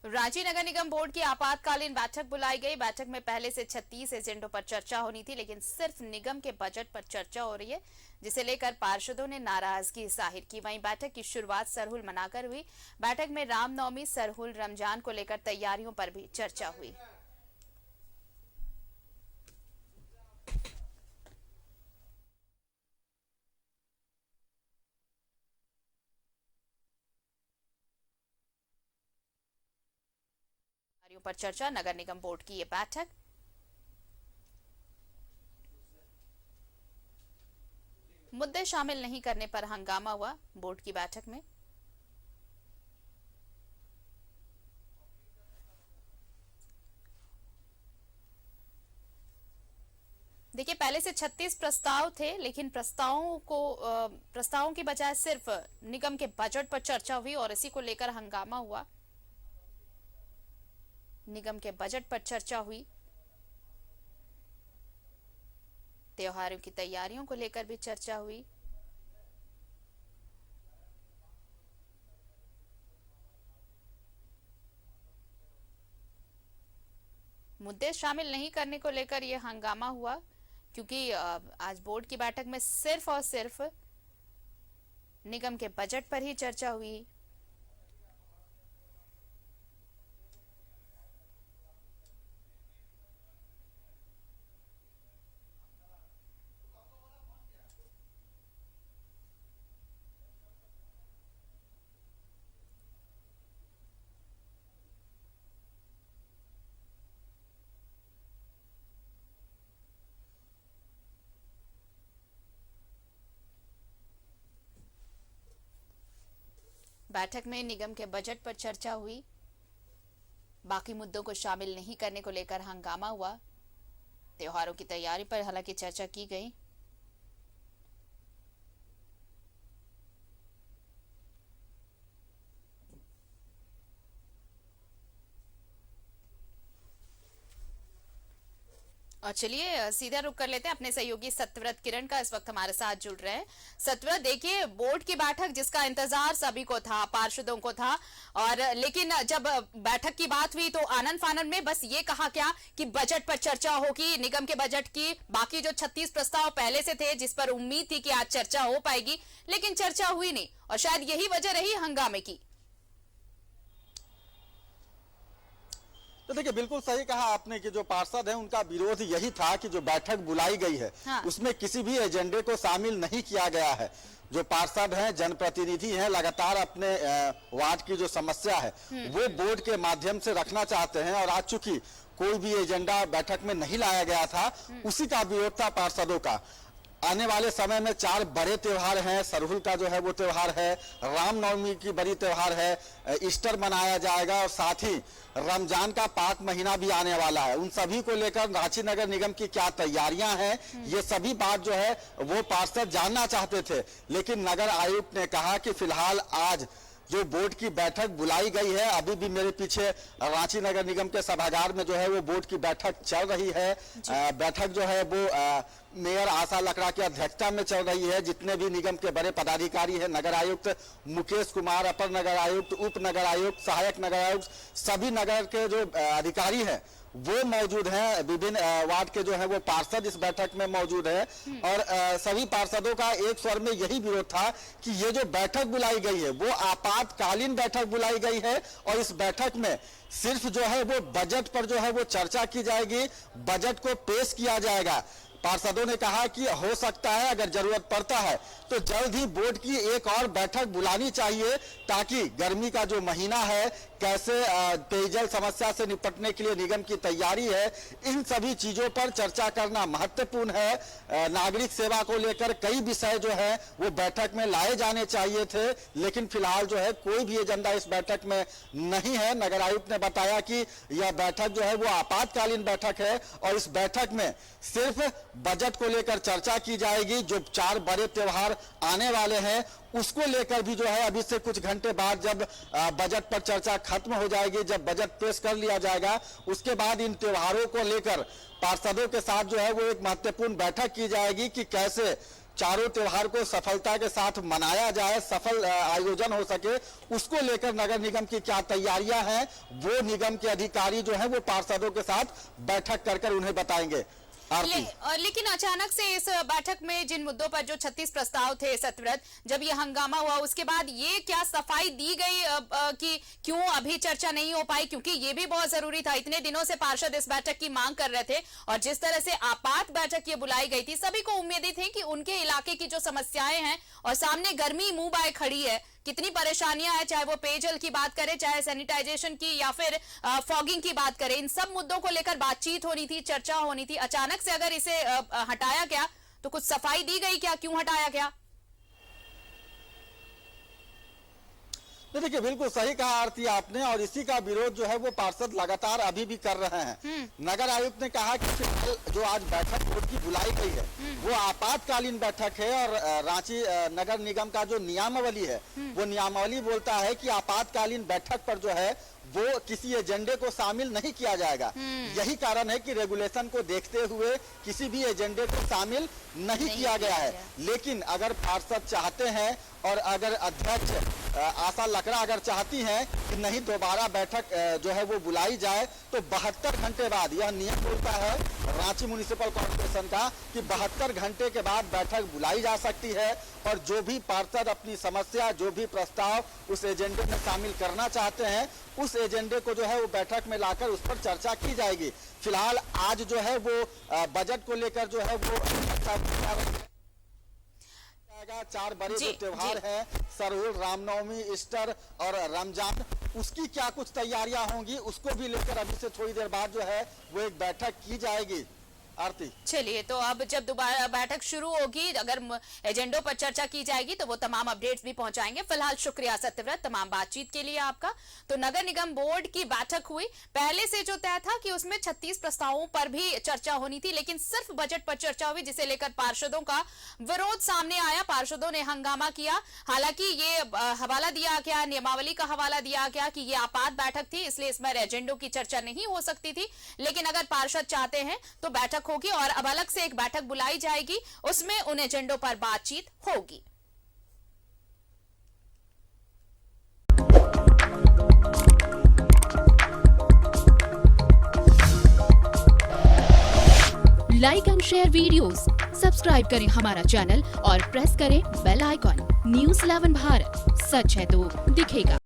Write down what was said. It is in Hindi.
रांची नगर निगम बोर्ड की आपातकालीन बैठक बुलाई गई। बैठक में पहले से 36 एजेंडों पर चर्चा होनी थी, लेकिन सिर्फ निगम के बजट पर चर्चा हो रही है, जिसे लेकर पार्षदों ने नाराजगी जाहिर की। वहीं बैठक की शुरुआत सरहुल मनाकर हुई। बैठक में रामनवमी, सरहुल, रमजान को लेकर तैयारियों पर भी चर्चा हुई। पर चर्चा, नगर निगम बोर्ड की ये बैठक। मुद्दे शामिल नहीं करने पर हंगामा हुआ बोर्ड की बैठक में। देखिए, पहले से 36 प्रस्ताव थे, लेकिन प्रस्तावों की बजाय सिर्फ निगम के बजट पर चर्चा हुई और इसी को लेकर हंगामा हुआ। निगम के बजट पर चर्चा हुई, त्योहारों की तैयारियों को लेकर भी चर्चा हुई। मुद्दे शामिल नहीं करने को लेकर यह हंगामा हुआ, क्योंकि आज बोर्ड की बैठक में सिर्फ और सिर्फ निगम के बजट पर ही चर्चा हुई। बैठक में निगम के बजट पर चर्चा हुई। बाकी मुद्दों को शामिल नहीं करने को लेकर हंगामा हुआ। त्योहारों की तैयारी पर हालांकि चर्चा की गई। और चलिए सीधा रुक कर लेते हैं अपने सहयोगी सत्यव्रत किरण का, इस वक्त हमारे साथ जुड़ रहे हैं। सत्यव्रत, देखिए, बोर्ड की बैठक जिसका इंतजार सभी को था, पार्षदों को था, और लेकिन जब बैठक की बात हुई तो आनन फानन में बस ये कहा क्या कि बजट पर चर्चा होगी, निगम के बजट की। बाकी जो 36 प्रस्ताव पहले से थे जिस पर उम्मीद थी कि आज चर्चा हो पाएगी, लेकिन चर्चा हुई नहीं, और शायद यही वजह रही हंगामे की। तो देखिए, बिल्कुल सही कहा आपने कि जो पार्षद है उनका विरोध यही था कि जो बैठक बुलाई गई है, हाँ। उसमें किसी भी एजेंडे को शामिल नहीं किया गया है। जो पार्षद हैं, जनप्रतिनिधि हैं, लगातार अपने वार्ड की जो समस्या है वो बोर्ड के माध्यम से रखना चाहते हैं, और आज चूंकि कोई भी एजेंडा बैठक में नहीं लाया गया था, उसी का विरोध था पार्षदों का। आने वाले समय में 4 बड़े त्योहार हैं। सरहुल का जो है वो त्योहार है, रामनवमी की बड़ी त्योहार है, ईस्टर मनाया जाएगा, और साथ ही रमजान का पाक महीना भी आने वाला है। उन सभी को लेकर रांची नगर निगम की क्या तैयारियां हैं, ये सभी बात जो है वो पार्षद जानना चाहते थे। लेकिन नगर आयुक्त ने कहा कि फिलहाल आज जो बोर्ड की बैठक बुलाई गई है, अभी भी मेरे पीछे रांची नगर निगम के सभागार में जो है वो बोर्ड की बैठक चल रही है। बैठक जो है वो मेयर आशा लकड़ा की अध्यक्षता में चल रही है। जितने भी निगम के बड़े पदाधिकारी हैं, नगर आयुक्त मुकेश कुमार, अपर नगर आयुक्त, उप नगर आयुक्त, सहायक नगर आयुक्त, सभी नगर के जो अधिकारी हैं वो मौजूद हैं। विभिन्न वार्ड के जो है वो पार्षद इस बैठक में मौजूद है, और सभी पार्षदों का एक स्वर में यही विरोध था कि ये जो बैठक बुलाई गई है वो आपातकालीन बैठक बुलाई गई है, और इस बैठक में सिर्फ जो है वो बजट पर जो है वो चर्चा की जाएगी, बजट को पेश किया जाएगा। पार्षदों ने कहा कि हो सकता है अगर जरूरत पड़ता है तो जल्द ही बोर्ड की एक और बैठक बुलानी चाहिए, ताकि गर्मी का जो महीना है, कैसे पेयजल समस्या से निपटने के लिए निगम की तैयारी है, इन सभी चीजों पर चर्चा करना महत्वपूर्ण है। नागरिक सेवा को लेकर कई विषय जो है वो बैठक में लाए जाने चाहिए थे, लेकिन फिलहाल जो है कोई भी एजेंडा इस बैठक में नहीं है। नगर आयुक्त ने बताया कि यह बैठक जो है वो आपातकालीन बैठक है, और इस बैठक में सिर्फ बजट को लेकर चर्चा की जाएगी। जो 4 बड़े त्योहार आने वाले हैं उसको लेकर भी जो है अभी से कुछ घंटे बाद जब बजट पर चर्चा खत्म हो जाएगी, जब बजट पेश कर लिया जाएगा, उसके बाद इन त्योहारों को लेकर पार्षदों के साथ जो है वो एक महत्वपूर्ण बैठक की जाएगी कि कैसे चारों त्योहार को सफलता के साथ मनाया जाए, सफल आयोजन हो सके, उसको लेकर नगर निगम की क्या तैयारियां हैं वो निगम के अधिकारी जो हैं वो पार्षदों के साथ बैठक कर उन्हें बताएंगे। लेकिन अचानक से इस बैठक में जिन मुद्दों पर जो 36 प्रस्ताव थे सत्रव्रत, जब ये हंगामा हुआ उसके बाद ये क्या सफाई दी गई कि क्यों अभी चर्चा नहीं हो पाई, क्योंकि ये भी बहुत जरूरी था। इतने दिनों से पार्षद इस बैठक की मांग कर रहे थे और जिस तरह से आपात बैठक ये बुलाई गई थी, सभी को उम्मीदें थी कि उनके इलाके की जो समस्याएं हैं और सामने गर्मी मुंह बाय खड़ी है, कितनी परेशानियां हैं, चाहे वो पेयजल की बात करें, चाहे सैनिटाइजेशन की या फिर फॉगिंग की बात करें, इन सब मुद्दों को लेकर बातचीत होनी थी, चर्चा होनी थी। अचानक से अगर इसे हटाया गया तो कुछ सफाई दी गई क्या, क्यों हटाया गया? देखिए बिल्कुल सही कहा आरती आपने, और इसी का विरोध जो है वो पार्षद लगातार अभी भी कर रहे हैं। नगर आयुक्त ने कहा कि जो आज बैठक बोर्ड की बुलाई गई है वो आपातकालीन बैठक है, और रांची नगर निगम का जो नियमावली है वो नियमावली बोलता है कि आपातकालीन बैठक पर जो है वो किसी एजेंडे को शामिल नहीं किया जाएगा। यही कारण है कि रेगुलेशन को देखते हुए किसी भी एजेंडे को शामिल नहीं किया गया है। लेकिन अगर पार्षद चाहते हैं और अगर अध्यक्ष आशा लकड़ा अगर चाहती हैं कि नहीं दोबारा बैठक जो है वो बुलाई जाए, तो 72 घंटे बाद, यह नियम बोलता है रांची म्युनिसिपल कॉर्पोरेशन का कि 72 घंटे के बाद बैठक बुलाई जा सकती है, और जो भी पार्षद अपनी समस्या, जो भी प्रस्ताव उस एजेंडे में शामिल करना चाहते हैं, उस एजेंडे को जो है वो बैठक में लाकर उस पर चर्चा की जाएगी। फिलहाल आज जो है वो बजट को लेकर जो है वो 4 बड़े जो त्योहार है, सरहुल, रामनवमी, ईस्टर और रमजान, उसकी क्या कुछ तैयारियां होंगी उसको भी लेकर अभी से थोड़ी देर बाद जो है वो एक बैठक की जाएगी। आरती, चलिए, तो अब जब दोबारा बैठक शुरू होगी, अगर एजेंडों पर चर्चा की जाएगी तो वो तमाम अपडेट्स भी पहुंचाएंगे। फिलहाल शुक्रिया सत्यव्रत तमाम बातचीत के लिए आपका। तो नगर निगम बोर्ड की बैठक हुई, पहले से जो तय था कि उसमें 36 प्रस्तावों पर भी चर्चा होनी थी, लेकिन सिर्फ बजट पर चर्चा हुई, जिसे लेकर पार्षदों का विरोध सामने आया। पार्षदों ने हंगामा किया। हालांकि ये हवाला दिया गया, नियमावली का हवाला दिया गया कि ये आपात बैठक थी, इसलिए इसमें एजेंडों की चर्चा नहीं हो सकती थी। लेकिन अगर पार्षद चाहते हैं तो बैठक होगी और अब अलग से एक बैठक बुलाई जाएगी, उसमें उन एजेंडों पर बातचीत होगी। Like and share videos, subscribe करें हमारा चैनल और प्रेस करें बेल आइकॉन। न्यूज़ 11 भारत, सच है तो दिखेगा।